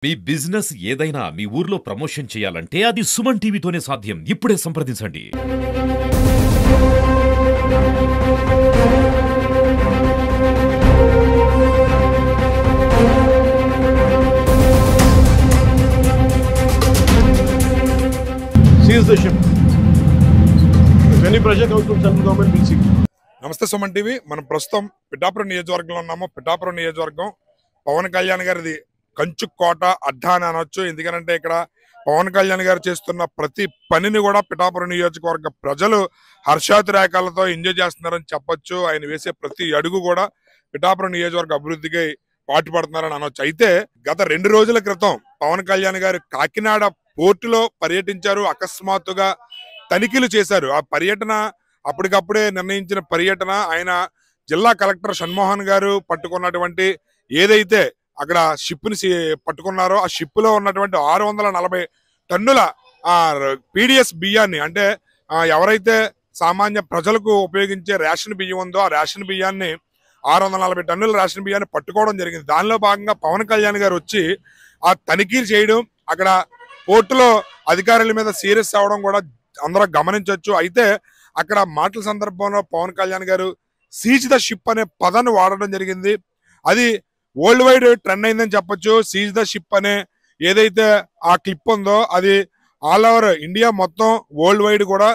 మీ business ఏదైనా మీ ఊర్లో promotion చేయాలంటే అది సుమన్ టీవీతోనే సాధ్యం. ఇప్పుడే సంప్రదించండి. నమస్తే సుమన్ టీవీ. మనం ప్రస్తుతం పిఠాపురం నియోజకవర్గంలో ఉన్నాము. పిఠాపురం నియోజకవర్గం పవన్ కళ్యాణ్ గారిది కంచు కోట అడ్డా అని అనొచ్చు. ఎందుకంటే ఇక్కడ పవన్ కళ్యాణ్ గారు చేస్తున్న ప్రతి పనిని కూడా పిఠాపురం నియోజకవర్గ ప్రజలు హర్షాతిరేకాలతో ఎంజాయ్ చేస్తున్నారని చెప్పొచ్చు. ఆయన వేసే ప్రతి అడుగు కూడా పిఠాపురం నియోజకవర్గ అభివృద్ధికి పాటుపడుతున్నారని అనొచ్చు. అయితే గత 2 రోజుల క్రితం పవన్ కళ్యాణ్ గారు కాకినాడ పోర్టులో పర్యటించారు. అకస్మాత్తుగా తనిఖీలు చేశారు. ఆ పర్యటన అప్పటికప్పుడే నిర్ణయించిన పర్యటన. ఆయన జిల్లా కలెక్టర్ షణ్మోహన్ గారు పట్టుకున్నటువంటి ఏదైతే అక్కడ షిప్ ని పట్టుకున్నారో ఆ షిప్ లో ఉన్నటువంటి 640 టన్నుల పీడిఎస్ బియ్యాన్ని, అంటే ఎవరైతే సామాన్య ప్రజలకు ఉపయోగించే రేషన్ బియ్యం ఉందో ఆ రేషన్ బియ్యాన్ని 640 టన్నుల రేషన్ బియ్యాన్ని పట్టుకోవడం జరిగింది. దానిలో భాగంగా పవన్ కళ్యాణ్ గారు వచ్చి ఆ తనిఖీలు చేయడం, అక్కడ పోర్టులో అధికారుల మీద సీరియస్ అవడం కూడా అందరూ గమనించవచ్చు. అయితే అక్కడ మాటల సందర్భంలో పవన్ కళ్యాణ్ గారు సీజ్ ద షిప్ అనే పదాన్ని వాడడం జరిగింది. అది వరల్డ్ వైడ్ ట్రెండ్ అయిందని చెప్పొచ్చు. సీజ్ ద షిప్ అనే ఏదైతే ఆ క్లిప్ ఉందో అది ఆల్ ఓవర్ ఇండియా మొత్తం వరల్డ్ వైడ్ కూడా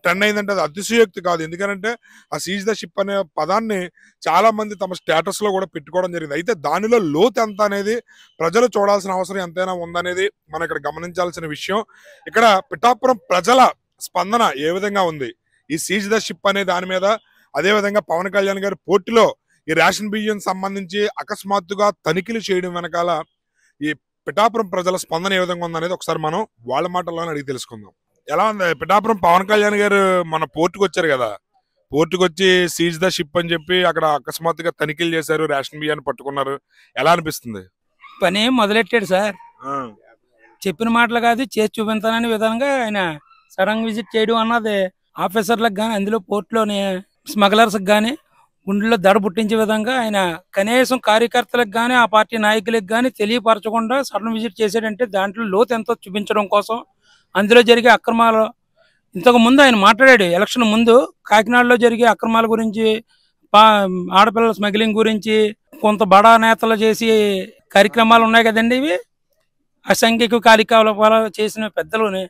ట్రెండ్ అయిందంటే అది అతిశయోక్తి కాదు. ఎందుకంటే ఆ సీజ్ ద షిప్ అనే పదాన్ని చాలా మంది తమ స్టేటస్ లో కూడా పెట్టుకోవడం జరిగింది. అయితే దానిలో లోతు ఎంత అనేది ప్రజలు చూడాల్సిన అవసరం ఎంతైనా ఉందనేది మనం ఇక్కడ గమనించాల్సిన విషయం. ఇక్కడ పిఠాపురం ప్రజల స్పందన ఏ విధంగా ఉంది ఈ సీజ్ ద షిప్ అనే దాని మీద, అదే విధంగా పవన్ కళ్యాణ్ గారి పోర్టులో ఈ రేషన్ బియ్యం సంబంధించి అకస్మాత్తుగా తనిఖీలు చేయడం వెనకాల ఈ పిఠాపురం ప్రజల స్పందన ఏ విధంగా ఉందనేది ఒకసారి మనం వాళ్ళ మాటల్లోనే అడిగి తెలుసుకుందాం. ఎలా ఉంది పిఠాపురం? పవన్ కళ్యాణ్ గారు మన పోర్టుకు వచ్చారు కదా, పోర్టుకు వచ్చి సీజ్ ద షిప్ అని చెప్పి అక్కడ అకస్మాత్తుగా తనిఖీలు చేశారు, రేషన్ బియ్యాన్ని పట్టుకున్నారు. ఎలా అనిపిస్తుంది? పని మొదలెట్టాడు సార్. చెప్పిన మాటలు కాదు చేసి చూపించాలనే విధంగా ఆయన సడన్ విజిట్ చేయడం అన్నది ఆఫీసర్లకు కానీ అందులో పోర్టులోని స్మగ్లర్స్కి కానీ గుండెల్లో దడ పుట్టించే విధంగా ఆయన కనీసం కార్యకర్తలకు కానీ ఆ పార్టీ నాయకులకు కానీ తెలియపరచకుండా సడన్ విజిట్ చేశాడంటే దాంట్లో లోతు ఎంతో చూపించడం కోసం. అందులో జరిగే అక్రమాలు ఇంతకు ముందు ఆయన మాట్లాడాడు. ఎలక్షన్ ముందు కాకినాడలో జరిగే అక్రమాల గురించి, ఆడపిల్లల స్మగ్లింగ్ గురించి, కొంత బడా నేతలు చేసి కార్యక్రమాలు ఉన్నాయి కదండి. ఇవి అసంఖ్యక కార్యకలాపాలు చేసిన పెద్దలని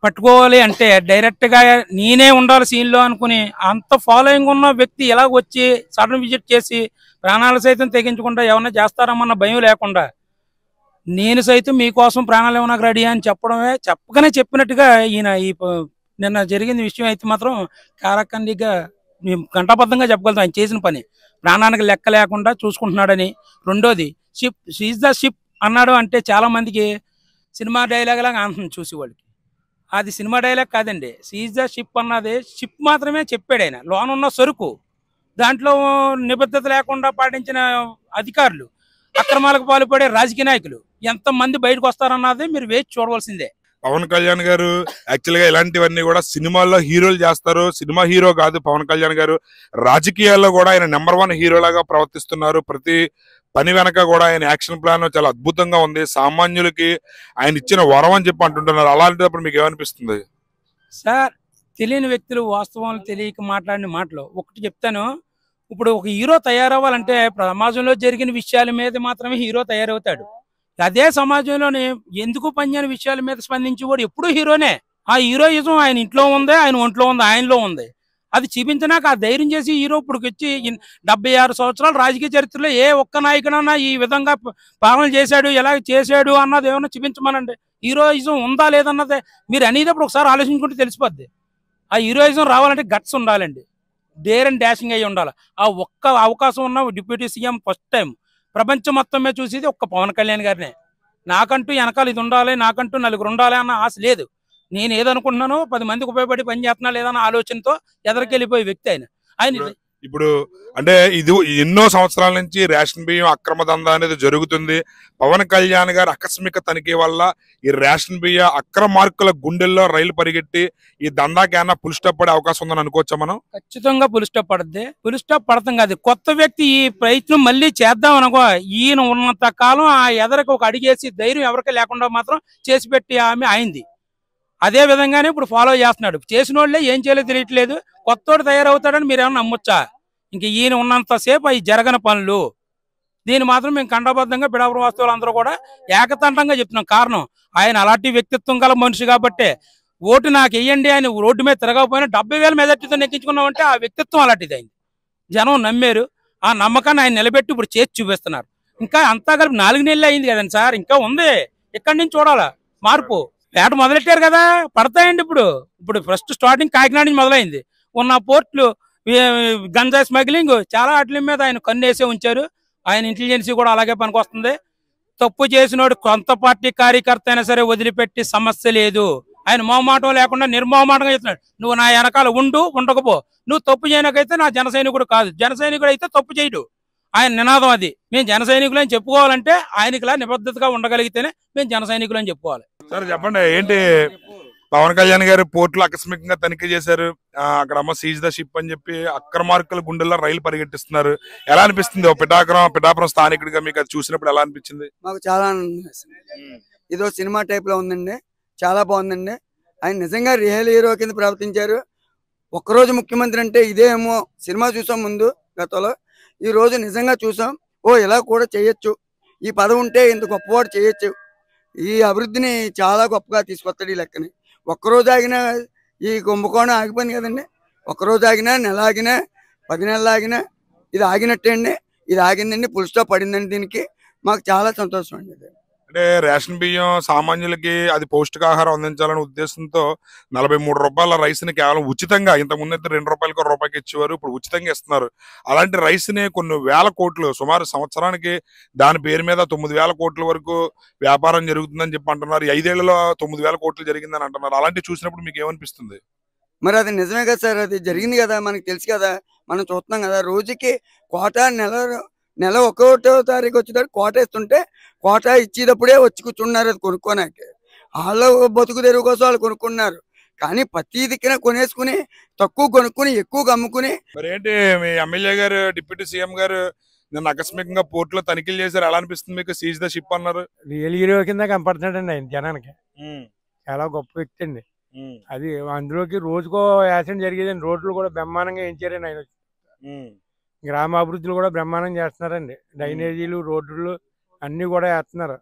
పట్టుకోవాలి అంటే డైరెక్ట్ గా నేనే ఉండాలి సీన్ లో అనుకుని అంత ఫాలోయింగ్ ఉన్న వ్యక్తి ఎలా వచ్చి సడన్ విజిట్ చేసి ప్రాణాలు సైతం తెగించకుండా ఏమన్నా చేస్తారమ్మన్న భయం లేకుండా నేను సైతం మీకోసం ప్రాణాలు ఏమన్నా రెడీ అని చెప్పగానే చెప్పినట్టుగా ఈయన నిన్న జరిగిన విషయం అయితే మాత్రం కారఖండిగా ఘంటాబద్ధంగా చెప్పగలుగుతాం. ఆయన చేసిన పని ప్రాణానికి లెక్క లేకుండా చూసుకుంటున్నాడని. రెండోది షిప్, సీజ్ ద షిప్ అన్నాడు అంటే చాలా మందికి సినిమా డైలాగ్ లాగా అంటుంది చూసేవాళ్ళకి. అది సినిమా డైలాగ్ కాదండి. సీజ్ ద షిప్ అన్నది షిప్ మాత్రమే చెప్పాడు ఆయన. లోనున్న సరుకు దాంట్లో నిబద్ధత లేకుండా పాటించిన అధికారులు, అక్రమాలకు పాల్పడే రాజకీయ నాయకులు ఎంతమంది బయటకు వస్తారన్నది మీరు వేచి చూడవలసిందే. పవన్ కళ్యాణ్ గారు యాక్చువల్ గా ఇలాంటివన్నీ కూడా సినిమాల్లో హీరోలు చేస్తారు. సినిమా హీరో కాదు పవన్ కళ్యాణ్ గారు, రాజకీయాల్లో కూడా ఆయన నెంబర్ 1 హీరోలాగా ప్రవర్తిస్తున్నారు. ప్రతి పని వెనక కూడా ఆయన యాక్షన్ ప్లాన్ చాలా అద్భుతంగా ఉంది. సామాన్యులకి ఆయన ఇచ్చిన వరం అని చెప్పి అంటుంటున్నారు. అలాంటప్పుడు మీకు ఏమనిపిస్తుంది సార్? తెలియని వ్యక్తులు వాస్తవాలు తెలియక మాట్లాడిన మాటలు ఒకటి చెప్తాను. ఇప్పుడు ఒక హీరో తయారవ్వాలంటే సమాజంలో జరిగిన విషయాల మీద మాత్రమే హీరో తయారవుతాడు. అదే సమాజంలోని ఎందుకు పనిచేయని విషయాల మీద స్పందించేవాడు ఎప్పుడూ హీరోనే. ఆ హీరోయిజం ఆయన ఇంట్లో ఉంది, ఆయన ఒంట్లో ఉంది, ఆయనలో ఉంది. అది చూపించినాక ఆ ధైర్యం చేసి హీరో ఇప్పుడు వచ్చి 76 సంవత్సరాల రాజకీయ చరిత్రలో ఏ ఒక్క నాయకుడన్నా ఈ విధంగా పాలన చేశాడు, ఎలా చేశాడు అన్నది ఏమన్నా చూపించమనండి. హీరోయిజం ఉందా లేదన్నది మీరు అనేటప్పుడు ఒకసారి ఆలోచించుకుంటే తెలిసిపోద్ది. ఆ హీరోయిజం రావాలంటే గట్స్ ఉండాలండి, డేర్ అండ్ డాషింగ్ అయ్యి ఉండాలి. ఆ ఒక్క అవకాశం ఉన్న డిప్యూటీ సీఎం ఫస్ట్ టైం ప్రపంచం మొత్తం మీద చూసేది ఒక్క పవన్ కళ్యాణ్ గారినే. నాకంటూ వెనకాల ఇది ఉండాలి, నాకంటూ నలుగురు ఉండాలి అన్న ఆశ లేదు. నేను ఏదనుకుంటున్నానో 10 మందికి ఉపయోగపడి పని చేస్తున్నా లేదన్న ఆలోచనతో ఎదరికెళ్ళిపోయే వ్యక్తి ఆయన. ఇప్పుడు అంటే ఇది ఎన్నో సంవత్సరాల నుంచి రేషన్ బియ్యం అక్రమ దందా అనేది జరుగుతుంది. పవన్ కళ్యాణ్ గారు ఆకస్మిక తనిఖీ వల్ల ఈ రేషన్ బియ్య అక్రమార్కుల గుండెల్లో రైలు పరిగెట్టి ఈ దందాకి ఏమన్నా పుల్ స్టాప్ పడే అవకాశం ఉందని అనుకోవచ్చా మనం? ఖచ్చితంగా పుల్ స్టాప్ పడుద్ది. పుల్ స్టాప్ పడతాం కాదు, కొత్త వ్యక్తి ఈ ప్రయత్నం మళ్ళీ చేద్దాం అనుకో, ఈయన ఉన్నంత కాలం ఆ ఎదరికి ఒక అడిగేసి ధైర్యం ఎవరికి లేకుండా మాత్రం చేసి పెట్టి ఆమె అయింది. అదే విధంగానే ఇప్పుడు ఫాలో చేస్తున్నాడు. చేసిన వాళ్ళే ఏం చేయలేదు తెలియట్లేదు, కొత్తోడు తయారవుతాడని మీరు ఏమన్నా నమ్మొచ్చా? ఇంక ఈయన ఉన్నంతసేపు అవి జరగని పనులు. దీన్ని మాత్రం మేము ఖండబద్ధంగా పిఠాపురం వాస్తవులు అందరూ కూడా ఏకతంటంగా చెప్తున్నాం. కారణం ఆయన అలాంటి వ్యక్తిత్వం గల మనిషి కాబట్టి. ఓటు నాకు వెయ్యండి అని రోడ్డు మీద తిరగకపోయినా 70,000 మెజార్టీతో నెక్కించుకున్నామంటే ఆ వ్యక్తిత్వం అలాంటిది అయింది. జనం నమ్మారు, ఆ నమ్మకాన్ని ఆయన నిలబెట్టి ఇప్పుడు చేసి చూపిస్తున్నారు. ఇంకా అంతా కలిపి 4 నెలలు అయింది కదండి సార్, ఇంకా ఉంది. ఇక్కడి నుంచి చూడాలా మార్పు. వేట మొదలెట్టారు కదా, పడతాయండి. ఇప్పుడు ఫస్ట్ స్టార్టింగ్ కాకినాడ నుంచి మొదలైంది. ఉన్న పోర్టులు గంజా స్మగ్లింగ్ చాలా వాటి మీద ఆయన కన్నేసే ఉంచారు. ఆయన ఇంటెలిజెన్సీ కూడా అలాగే పనికొస్తుంది. తప్పు చేసినోడు కొంత పార్టీ కార్యకర్త అయినా సరే వదిలిపెట్టి సమస్య లేదు. ఆయన మొహమాటం లేకుండా నిర్మోహమాటంగా చెప్తున్నాడు, నువ్వు నా వెనకాల ఉండకపో, నువ్వు తప్పు చేయనకైతే నా జన సైనికుడు కాదు, జన సైనికుడు అయితే తప్పు చేయడు. ఆయన నినాదం అది. మేము జన సైనికులు అని చెప్పుకోవాలంటే ఆయనకిలా నిబద్ధతగా ఉండగలిగితేనే మేము జన సైనికులు అని చెప్పుకోవాలి. సరే చెప్పండి, ఏంటి పవన్ కళ్యాణ్ గారు పోర్టులు ఆకస్మికంగా తనిఖీ చేశారు, అక్కడ అమ్మ సీజ్ ద షిప్ అని చెప్పి అక్రమార్కుల గుండెల్లో రైలు పరిగెట్టిస్తున్నారు. ఎలా అనిపిస్తుంది పిఠాపురం స్థానికుడిగా మీకు అది చూసినప్పుడు ఎలా అనిపించింది? మాకు చాలా ఆనందం వేసింది. ఇదో సినిమా టైప్ లో ఉందండి, చాలా బాగుందండి. ఆయన నిజంగా రియల్ హీరో కింద ప్రవర్తించారు. ఒక్కరోజు ముఖ్యమంత్రి అంటే ఇదేమో సినిమా చూసాం ముందు గతంలో, ఈ రోజు నిజంగా చూసాం. ఇలా కూడా చేయొచ్చు, ఈ పదవి ఉంటే ఇంత గొప్పవాడు చేయొచ్చు, ఈ అభివృద్ధిని చాలా గొప్పగా తీసుకొస్తాడు ఈ లెక్కని. ఒక్కరోజు ఆగినా ఈ కుంభకోణం ఆగిపోయింది కదండి. ఒక్కరోజు ఆగినా, నెల ఆగినా, 10 నెలలు ఆగినా ఇది ఆగినట్టే అండి. ఇది ఆగిందండి, పుల్ స్టాప్ పడిందండి. దీనికి మాకు చాలా సంతోషం అండి. అంటే రేషన్ బియ్యం సామాన్యులకి అది పౌష్టికాహారం అందించాలనే ఉద్దేశంతో 43 రూపాయల రైస్ ని కేవలం ఉచితంగా, ఇంతకుముందు అయితే 2 రూపాయలకి రూపాయికి ఇచ్చేవారు, ఇప్పుడు ఉచితంగా ఇస్తున్నారు. అలాంటి రైస్ ని కొన్ని వేల కోట్లు, సుమారు సంవత్సరానికి దాని పేరు మీద 9,000 కోట్ల వరకు వ్యాపారం జరుగుతుందని చెప్పి అంటున్నారు. 5 ఏళ్లలో 9,000 కోట్లు జరిగిందని అంటున్నారు. అలాంటివి చూసినప్పుడు మీకు ఏమనిపిస్తుంది? మరి అది నిజమే కదా సార్, అది జరిగింది కదా, మనకు తెలుసు కదా, మనం చూస్తున్నాం కదా. రోజుకి కోట, నెల 1వ తారీఖు వచ్చేటప్పుడు కోట ఇస్తుంటే కోట ఇచ్చేటప్పుడే వచ్చి కూర్చున్నారు అది కొనుక్కోనాక. వాళ్ళ బతుకు తెరువు కోసం వాళ్ళు కొనుక్కున్నారు. కానీ ప్రతి దిక్కున కొనేసుకుని తక్కువ కొనుక్కుని ఎక్కువ అమ్ముకుని. మరి ఏంటి మీ ఎమ్మెల్యే గారు, డిప్యూటీ సీఎం గారు నిన్న ఆకస్మికంగా పోర్టులో తనిఖీలు చేశారు, ఎలా అనిపిస్తుంది మీకు? సీజ్ ద షిప్ అన్నారు. రియల్ హీరో కింద కనపడుతున్నాడండి ఆయన జనానికి. చాలా గొప్ప వ్యక్తి అండి. అది అందులోకి రోజుకో యాక్సిడెంట్ జరిగేదండి. రోడ్లు కూడా బ్రహ్మాండంగా వేయించారండి ఆయన. గ్రామాభివృద్ధులు కూడా బ్రహ్మాండం చేస్తున్నారండి. డ్రైనేజీలు, రోడ్లు అన్ని కూడా వేస్తున్నారు.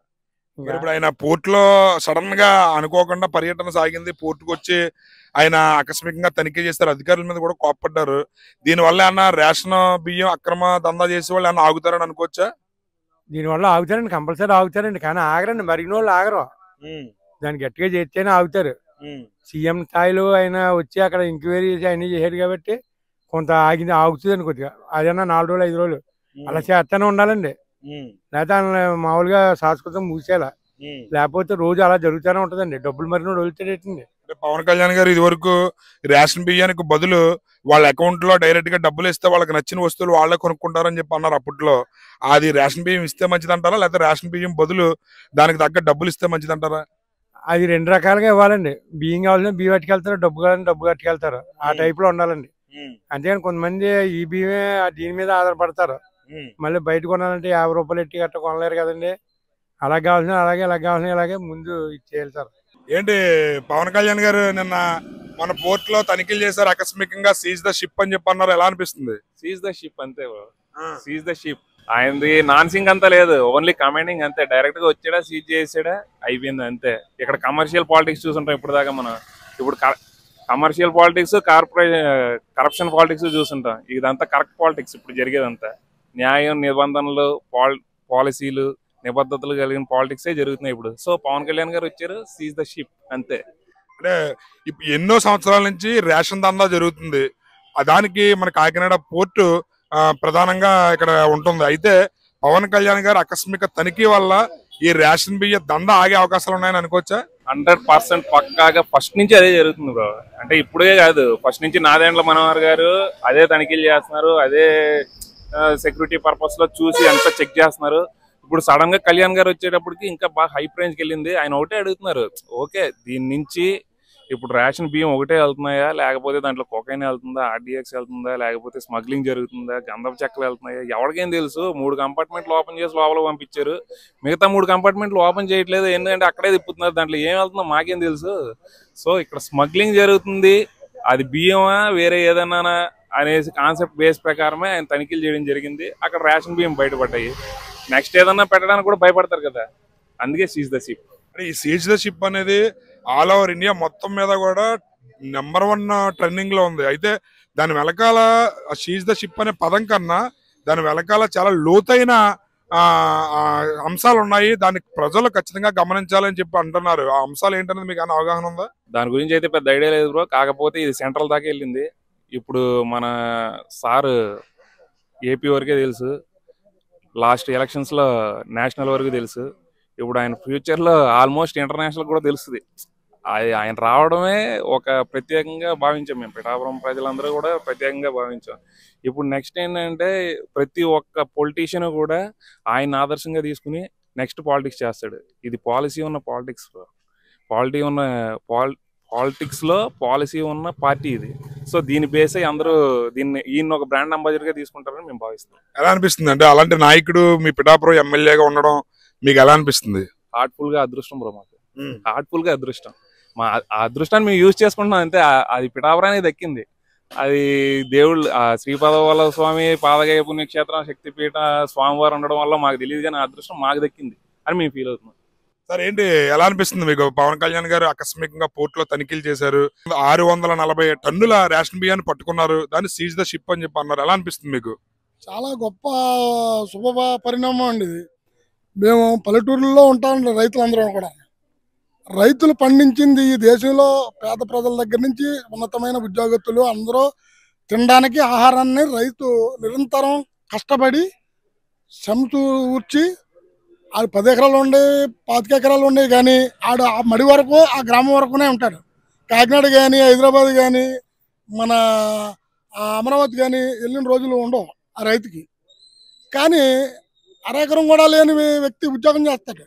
ఇప్పుడు ఆయన పోర్టులో సడన్ గా అనుకోకుండా పర్యటన సాగింది. పోర్టుకు వచ్చి ఆయన ఆకస్మికంగా తనిఖీ చేస్తారు. అధికారుల మీద కూడా కోప్పడ్డారు. దీనివల్ల ఏమన్నా రేషన్ బియ్యం అక్రమ దందా చేసే వాళ్ళు ఏమన్నా ఆగుతారని అనుకోవచ్చా? దీనివల్ల ఆగుతారండి, కంపల్సరీ ఆగుతారండి. కానీ ఆగరండి, మరిగిన వాళ్ళు ఆగరు. దాన్ని గట్టిగా చేస్తేనే ఆగుతారు. సీఎం స్థాయిలో ఆయన వచ్చి అక్కడ ఎంక్వైరీ చేసి అన్ని చేశారు కాబట్టి కొంత ఆగుతుందండి కొద్దిగా. అదన్నా 4 రోజులు 5 రోజులు అలా చేస్తూనే ఉండాలండి. లేకపోతే మామూలుగా సంస్కృతం మూసేలా, లేకపోతే రోజు అలా జరుగుతూనే ఉంటదండి. డబ్బులు మరినోడు వదిలితేటండి. పవన్ కళ్యాణ్ గారు ఇది వరకు రేషన్ బియ్యానికి బదులు వాళ్ళ అకౌంట్ లో డైరెక్ట్ గా డబ్బులు ఇస్తే వాళ్ళకి నచ్చిన వస్తువులు వాళ్ళే కొనుక్కుంటారని చెప్పి అన్నారు అప్పట్లో. అది రేషన్ బియ్యం ఇస్తే మంచిది అంటారా, లేకపోతే రేషన్ బియ్యం బదులు దానికి తగ్గ డబ్బులు ఇస్తే మంచిది అంటారా? అది 2 రకాలుగా ఇవ్వాలండి. బియ్యం కావాలంటే బియ్యం పట్టుకెళ్తారు, డబ్బు కావాలంటే డబ్బు కట్టుకెళ్తారు. ఆ టైప్ లో ఉండాలండి. అంతేగాని కొంతమంది ఈ బియ్యమే దీని మీద ఆధారపడతారు. మళ్ళీ బయట కొనాలంటే 50 రూపాయలు ఎట్టి గట్ట కొనలేరు కదండి. అలా కావాల్సిన అలాగే, ఇలా కావాల్సిన అలాగే ముందు ఇచ్చేయాలి సార్. ఏంటి పవన్ కళ్యాణ్ గారు నిన్న మన పోర్ట్ లో తనిఖీలు చేశారు, ఆకస్మికంగా సీజ్ ద షిప్ అని చెప్పి అన్నారు, ఎలా అనిపిస్తుంది? సీజ్ ద షిప్ అంతే, సీజ్ ద షిప్. ఆయనది నాన్సింగ్ అంతా లేదు, ఓన్లీ కమాండింగ్ అంతే. డైరెక్ట్ గా వచ్చాడా, సీజ్ చేసాడా, అయిపోయింది అంతే. ఇక్కడ కమర్షియల్ పాలిటిక్స్ చూసుంటాం ఇప్పుడు దాకా మనం. ఇప్పుడు కమర్షియల్ పాలిటిక్స్, కరప్షన్ పాలిటిక్స్ చూసుంటాం. ఇదంతా కరెక్ట్ పాలిటిక్స్ ఇప్పుడు జరిగేదంతా. న్యాయం, నిబంధనలు, పాలసీలు, నిబద్ధతలు కలిగిన పాలిటిక్సే జరుగుతున్నాయి ఇప్పుడు. సో పవన్ కళ్యాణ్ గారు వచ్చారు, సీజ్ ద షిప్ అంతే. అంటే ఎన్నో సంవత్సరాల నుంచి రేషన్ దందా జరుగుతుంది. దానికి మన కాకినాడ పోర్టు ప్రధానంగా ఇక్కడ ఉంటుంది. అయితే పవన్ కళ్యాణ్ గారు ఆకస్మిక తనిఖీ వల్ల ఈ రేషన్ బియ్య దందా ఆగే అవకాశాలు ఉన్నాయని అనుకోవచ్చా? 100% పక్కాగా ఫస్ట్ నుంచి అదే జరుగుతుంది బ్రో. అంటే ఇప్పుడే కాదు, ఫస్ట్ నుంచి నాదెండ్ల మనోహర్ గారు అదే తనిఖీలు చేస్తున్నారు, అదే సెక్యూరిటీ పర్పస్ లో చూసి అంతా చెక్ చేస్తున్నారు. ఇప్పుడు సడన్ గా కళ్యాణ్ గారు వచ్చేటప్పటికి ఇంకా బాగా హై రేంజ్కి వెళ్ళింది. ఆయన ఒకటే అడుగుతున్నారు, ఓకే దీని నుంచి ఇప్పుడు రేషన్ బియ్యం ఒకటే వెళ్తున్నాయా, లేకపోతే దాంట్లో కొకైన్ వెళ్తుందా, ఆర్డీఎక్స్ వెళ్తుందా, లేకపోతే స్మగ్లింగ్ జరుగుతుందా, గంధపు చెక్కలు వెళ్తున్నాయా, ఎవరికేం తెలుసు. 3 కంపార్ట్మెంట్లు ఓపెన్ చేసి లోపల పంపించారు, మిగతా 3 కంపార్ట్మెంట్లు ఓపెన్ చేయట్లేదు, ఎందుకంటే అక్కడే తిప్పుతున్నారు, దాంట్లో ఏం వెళ్తుందో మాకేం తెలుసు. సో ఇక్కడ స్మగ్లింగ్ జరుగుతుంది, అది బియ్యమా వేరే ఏదన్నా అనేసి కాన్సెప్ట్ బేస్ ప్రకారమే ఆయన తనిఖీలు చేయడం జరిగింది. అక్కడ రేషన్ బియ్యం బయటపడ్డాయి. నెక్స్ట్ ఏదన్నా పెట్టడానికి కూడా భయపడతారు కదా, అందుకే సీజ్ ద షిప్. అంటే ఈ సీజ్ ద షిప్ అనేది ఆల్ ఓవర్ ఇండియా మొత్తం మీద కూడా నెంబర్ 1 ట్రెండింగ్ లో ఉంది. అయితే దాని వెనకాల సీజ్ ద షిప్ అనే పదం కన్నా దాని వెనకాల చాలా లోతైన అంశాలు ఉన్నాయి. దానికి ప్రజలు ఖచ్చితంగా గమనించాలని చెప్పి అంటున్నారు. ఆ అంశాలు ఏంటనేది మీకు ఏమైనా అవగాహన ఉందా? దాని గురించి అయితే పెద్ద ఐడియా లేదు బ్రో. కాకపోతే ఇది సెంట్రల్ దాకా వెళ్ళింది. ఇప్పుడు మన సార్ ఏపీ వరకే తెలుసు, లాస్ట్ ఎలక్షన్స్ లో నేషనల్ వరకు తెలుసు. ఇప్పుడు ఆయన ఫ్యూచర్ లో ఆల్మోస్ట్ ఇంటర్నేషనల్ కూడా తెలుస్తుంది. ఆయన రావడమే ఒక ప్రత్యేకంగా భావించాం మేము, పిఠాపురం ప్రజలందరూ కూడా ప్రత్యేకంగా భావించాం. ఇప్పుడు నెక్స్ట్ ఏంటంటే ప్రతి ఒక్క పొలిటీషియన్ కూడా ఆయన ఆదర్శంగా తీసుకుని నెక్స్ట్ పాలిటిక్స్ చేస్తాడు. ఇది పాలసీ ఉన్న పాలిటిక్స్, పాలిటిక్స్ లో పాలసీ ఉన్న పార్టీ ఇది. సో దీని బేస్ అయ్యి అందరూ ఈయన ఒక బ్రాండ్ అంబాసిడర్ గా తీసుకుంటారని మేము భావిస్తాం. ఎలా అనిపిస్తుంది అంటే అలాంటి నాయకుడు మీ పిఠాపురం ఎమ్మెల్యేగా ఉండడం మీకు ఎలా అనిపిస్తుంది? హార్ట్ఫుల్ గా అదృష్టం బ్రో, మాకు హార్ట్ఫుల్ గా అదృష్టం. మా అదృష్టాన్ని మేము యూజ్ చేసుకుంటున్నాం అంతే. అది పిఠాపురానికి దక్కింది. అది దేవుళ్ళు శ్రీపాదవల్ల స్వామి పాదగయ పుణ్యక్షేత్రం శక్తిపీఠ స్వామివారు ఉండడం వల్ల మాకు తెలియదు, కానీ అదృష్టం మాకు దక్కింది అని మేము ఫీల్ అవుతున్నాం. సార్ ఏంటి ఎలా అనిపిస్తుంది మీకు? పవన్ కళ్యాణ్ గారు ఆకస్మికంగా పోర్టులో తనిఖీలు చేశారు, 640 టన్నుల రేషన్ బియ్యాన్ని పట్టుకున్నారు, దాన్ని సీజ్ ద షిప్ అని చెప్పి అన్నారు. ఎలా అనిపిస్తుంది మీకు? చాలా గొప్ప శుభ పరిణామం అండి ఇది. మేము పల్లెటూరులో ఉంటాం, రైతులందరం కూడా. రైతులు పండించింది ఈ దేశంలో పేద ప్రజల దగ్గర నుంచి ఉన్నతమైన ఉద్యోగస్తులు అందరూ తినడానికి ఆహారాన్ని రైతు నిరంతరం కష్టపడి ఊర్చి ఆడు 10 ఎకరాలు ఉండే 25 ఎకరాలు ఉండే, కానీ ఆడు ఆ మడి వరకు ఆ గ్రామం వరకునే ఉంటాడు. కాకినాడ కానీ హైదరాబాద్ కానీ మన అమరావతి కానీ వెళ్ళిన రోజులు ఉండవు ఆ రైతుకి. కానీ అరెకరం కూడా లేని వ్యక్తి ఉద్యోగం చేస్తాడు.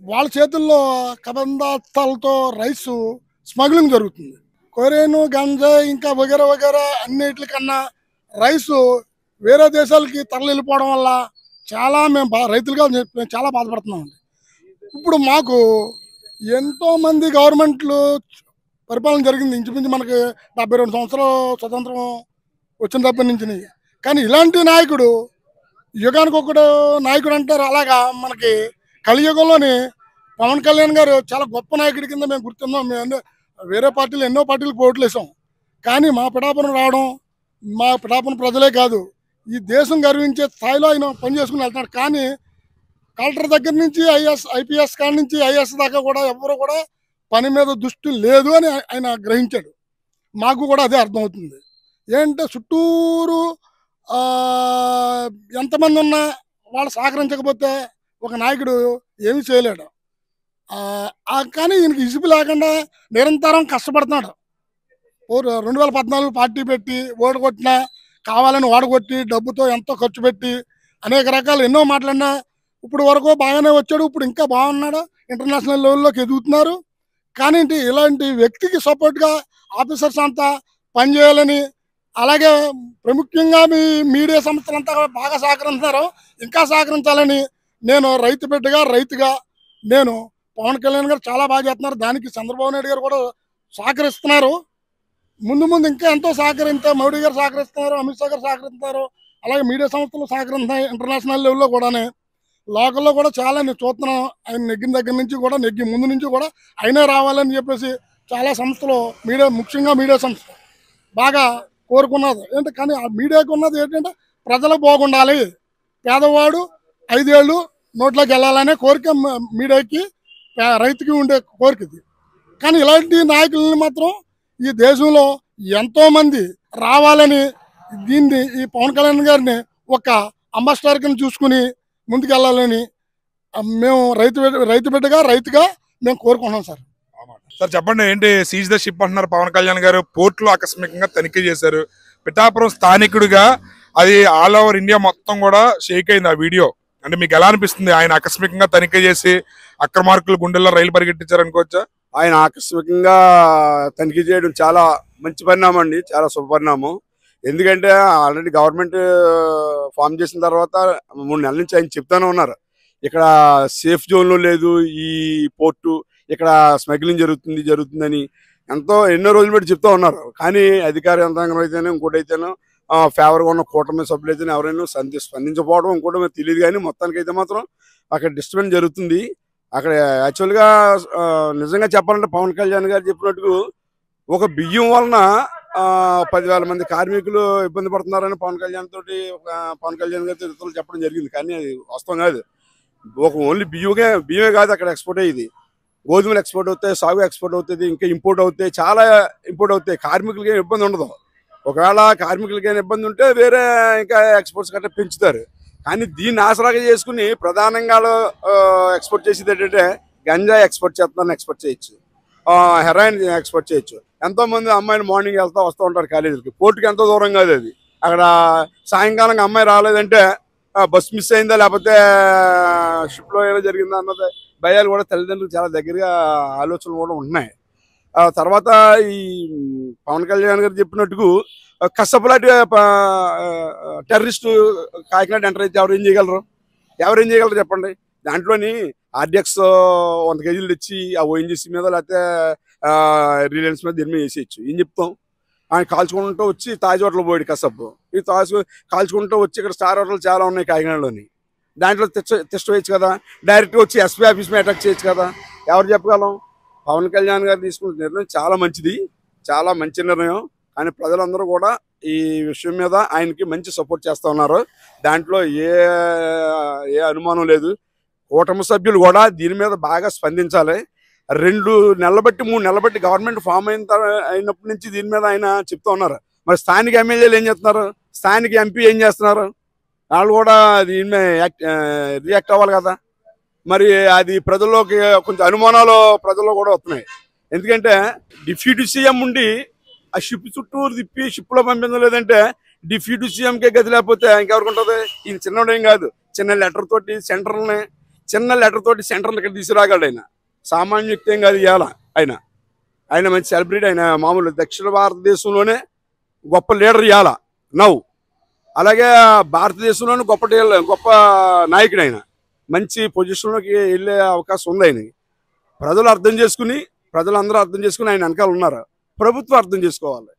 వాళ్ళ చేతుల్లో కబంధాస్తాలతో రైస్ స్మగ్లింగ్ జరుగుతుంది. కొరేను గంజా ఇంకా వగేరా వగేరా అన్నిటికన్నా రైసు వేరే దేశాలకి తరలి వెళ్ళిపోవడం వల్ల చాలా మేము రైతులుగా చాలా బాధపడుతున్నామండి. ఇప్పుడు మాకు ఎంతోమంది గవర్నమెంట్లు పరిపాలన జరిగింది, ఇంచుమించు మనకి 72 సంవత్సరాలు స్వతంత్రం వచ్చిన దగ్గర నుంచి. కానీ ఇలాంటి నాయకుడు యుగానికి ఒకడు నాయకుడు అంటారు. అలాగా మనకి కలియుగంలోని పవన్ కళ్యాణ్ గారు చాలా గొప్ప నాయకుడి కింద మేము గుర్తున్నాం. మేము వేరే పార్టీలు ఎన్నో పార్టీలకు ఓట్లు వేసాం, కానీ మా పిఠాపురం రావడం మా పిఠాపురం ప్రజలే కాదు ఈ దేశం గర్వించే స్థాయిలో ఆయన పనిచేసుకుని వెళ్తున్నాడు. కానీ కలెక్టర్ దగ్గర నుంచి ఐపీఎస్ కాడి నుంచి ఐఏఎస్ దాకా కూడా ఎవరు కూడా పని మీద దృష్టి లేదు అని ఆయన గ్రహించాడు. మాకు కూడా అదే అర్థమవుతుంది. ఏంటంటే చుట్టూరు ఎంతమంది ఉన్నా వాళ్ళు సహకరించకపోతే ఒక నాయకుడు ఏమీ చేయలేడు. కానీ ఈయనకి ఇసుపు లేకుండా నిరంతరం కష్టపడుతున్నాడు. 2014 పార్టీ పెట్టి ఓడగొట్టినా కావాలని ఓడగొట్టి డబ్బుతో ఎంతో ఖర్చు పెట్టి అనేక రకాలు ఎన్నో మాట్లాడినా ఇప్పుడు వరకు బాగానే వచ్చాడు. ఇప్పుడు ఇంకా బాగున్నాడు, ఇంటర్నేషనల్ లెవెల్లోకి ఎదుగుతున్నారు. కానీ ఇలాంటి వ్యక్తికి సపోర్ట్గా ఆఫీసర్స్ అంతా పనిచేయాలని, అలాగే ప్రముఖంగా మీ మీడియా సంస్థలంతా బాగా సహకరిస్తున్నారు, ఇంకా సహకరించాలని నేను రైతుగా నేను పవన్ కళ్యాణ్ గారు చాలా బాగా చేస్తున్నారు. దానికి చంద్రబాబు నాయుడు గారు కూడా సహకరిస్తున్నారు. ముందు ఇంకా ఎంతో సహకరిస్తే మోడీ గారు సహకరిస్తున్నారు, అమిత్ షా గారు సహకరిస్తున్నారు, అలాగే మీడియా సంస్థలు సహకరిస్తున్నాయి. ఇంటర్నేషనల్ లెవెల్లో కూడానే లోకల్లో కూడా చాలా నేను చూస్తున్నాను. ఆయన నెగ్గిన దగ్గర నుంచి కూడా ముందు నుంచి కూడా ఆయనే రావాలని చెప్పేసి చాలా సంస్థలు ముఖ్యంగా మీడియా సంస్థ బాగా కోరుకున్నది ఏంటి. కానీ ఆ మీడియాకు ఉన్నది ఏంటంటే ప్రజలకు బాగుండాలి, పేదవాడు 5 ఏళ్ళు నోట్లోకి వెళ్ళాలనే కోరిక మీడియాకి రైతుకి ఉండే కోరిక ఇది. కానీ ఇలాంటి నాయకులని మాత్రం ఈ దేశంలో ఎంతోమంది రావాలని ఈ పవన్ కళ్యాణ్ గారిని ఒక అంబాసిడర్ కింద చూసుకుని ముందుకెళ్ళాలని మేము రైతుగా మేము కోరుకుంటున్నాం సార్. సార్ చెప్పండి, ఏంటి సీజ్ ద షిప్ అంటున్నారు పవన్ కళ్యాణ్ గారు? పోర్టులో ఆకస్మికంగా తనిఖీ చేశారు. పిఠాపురం స్థానికుడిగా అది ఆల్ ఓవర్ ఇండియా మొత్తం కూడా షేక్ అయింది ఆ వీడియో. అంటే మీకు ఎలా అనిపిస్తుంది? ఆయన ఆకస్మికంగా తనిఖీ చేసి అక్రమార్కులు గుండెల్లో రైలు పరిగెట్టించారు అనుకోవచ్చా? ఆయన ఆకస్మికంగా తనిఖీ చేయడం చాలా మంచి పరిణామం అండి, చాలా శుభ పరిణామం. ఎందుకంటే ఆల్రెడీ గవర్నమెంట్ ఫామ్ చేసిన తర్వాత 3 నెలల నుంచి ఆయన చెప్తానే ఉన్నారు, ఇక్కడ సేఫ్ జోన్లో లేదు ఈ పోర్టు, ఇక్కడ స్మగ్లింగ్ జరుగుతుందని ఎన్నో రోజులు పెట్టి చెప్తా ఉన్నారు. కానీ అధికార యంత్రాంగం అయితేనే ఇంకోటి అయితేనో ఫేవర్గా ఉన్న కూటమి సభ్యులు అయితేనే ఎవరైనా స్పందించకపోవడం ఇంకోటి తెలియదు. కానీ మొత్తానికి అయితే మాత్రం అక్కడ డిస్టర్బెన్స్ జరుగుతుంది. అక్కడ యాక్చువల్గా నిజంగా చెప్పాలంటే పవన్ కళ్యాణ్ గారు చెప్పినట్టు ఒక బియ్యం వలన 10,000 మంది కార్మికులు ఇబ్బంది పడుతున్నారని పవన్ కళ్యాణ్ గారితో ఇతరులు చెప్పడం జరిగింది. కానీ అది వాస్తవం కాదు. ఒక ఓన్లీ బియ్యమే కాదు అక్కడ ఎక్స్పోర్ట్ అయ్యేది. గోధుమలు ఎక్స్పోర్ట్ అవుతాయి, సాగు ఎక్స్పోర్ట్ అవుతుంది, ఇంకా ఇంపోర్ట్ అవుతాయి, చాలా ఇంపోర్ట్ అవుతాయి. కార్మికులకి ఏం ఇబ్బంది ఉండదు. ఒకవేళ కార్మికులకి ఏమైనా ఇబ్బంది ఉంటే వేరే ఇంకా ఎక్స్పోర్ట్స్ గట్రా పెంచుతారు. కానీ దీన్ని ఆసరాగా చేసుకుని ప్రధానంగా ఎక్స్పోర్ట్ చేసేది ఏంటంటే గంజాయి ఎక్స్పోర్ట్ చేయొచ్చు, హెరాయిన్ ఎక్స్పోర్ట్ చేయొచ్చు. ఎంతోమంది అమ్మాయిలు మార్నింగ్ వస్తూ ఉంటారు కాలేజీలకి. పోర్టుకి ఎంతో దూరం కాదు అది. అక్కడ సాయంకాలం అమ్మాయి రాలేదంటే బస్ మిస్ అయిందా లేకపోతే షిప్లో ఏదో జరిగిందా అన్నది భయాలు కూడా తల్లిదండ్రులు చాలా దగ్గరగా ఆలోచనలు కూడా ఉంటున్నాయి. తర్వాత ఈ పవన్ కళ్యాణ్ గారు చెప్పినట్టుకు కసపులాంటి టెర్రరిస్టు కాకినాడ ఎంటర్ అయితే ఎవరు ఏం చేయగలరు చెప్పండి. దాంట్లోని ఆర్డిఎక్స్ 100 కేజీలు తెచ్చి ఆ ఓఎన్జీసీ మీద లేకపోతే రిలయన్స్ మీద దీని మీద వేసేయచ్చు. ఏం చెప్తాం? ఆయన కాల్చుకుంటూ వచ్చి తాజ్ హోటల్ పోయాడు కసబ్బు. ఈ కాల్చుకుంటూ వచ్చి ఇక్కడ స్టార్ హోటల్ చాలా ఉన్నాయి కాకినాడలోని. దాంట్లో తెచ్చవేయచ్చు కదా, డైరెక్ట్గా వచ్చి ఎస్పీ ఆఫీస్ మీద అటాక్ చేయొచ్చు కదా. ఎవరు చెప్పగలం? పవన్ కళ్యాణ్ గారు తీసుకున్న నిర్ణయం చాలా మంచిది, చాలా మంచి నిర్ణయం. కానీ ప్రజలందరూ కూడా ఈ విషయం మీద ఆయనకి మంచి సపోర్ట్ చేస్తూ ఉన్నారు. దాంట్లో ఏ అనుమానం లేదు. కూటమి సభ్యులు కూడా దీని మీద బాగా స్పందించాలి. 2 నెలలు బట్టి 3 నెలలు బట్టి గవర్నమెంట్ ఫామ్ అయినప్పటి నుంచి దీని మీద ఆయన చెప్తూ ఉన్నారు. మరి స్థానిక ఎమ్మెల్యేలు ఏం చేస్తున్నారు? స్థానిక ఎంపీ ఏం చేస్తున్నారు? వాళ్ళు కూడా దీని మీద రియాక్ట్ అవ్వాలి కదా. మరి అది ప్రజల్లోకి కొంచెం అనుమానాలు ప్రజల్లో కూడా వస్తున్నాయి. ఎందుకంటే డిప్యూటీ సీఎం ఉండి ఆ షిప్ చుట్టూరు తిప్పి షిప్లో పంపించలేదంటే డిప్యూటీ సీఎంకే గతి లేకపోతే ఇంకెవరికి ఉంటుంది? ఈయన చిన్నోడేం కాదు. చిన్న లెటర్ తోటి సెంటర్ని ఇక్కడ తీసుకురాగలడు. ఆయన సామాన్య వ్యక్తి ఏం కాదు. ఇవాళ ఆయన మంచి సెలబ్రిటీ. ఆయన మామూలు దక్షిణ భారతదేశంలోనే గొప్ప లీడర్ ఇవాళ నవ్వు. అలాగే భారతదేశంలోనే గొప్ప నాయకుడు. ఆయన మంచి పొజిషన్లోకి వెళ్ళే అవకాశం ఉంది. ఆయన ప్రజలందరూ అర్థం చేసుకుని ఆయన వెనకాల ఉన్నారు. ప్రభుత్వం అర్థం చేసుకోవాలి.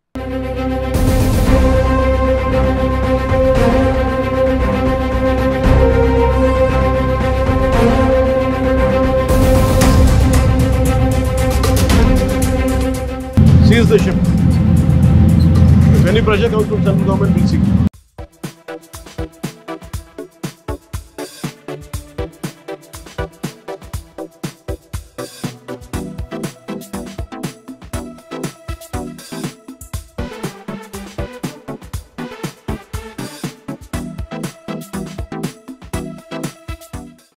Seize the ship. If any pressure comes from central government, we'll see.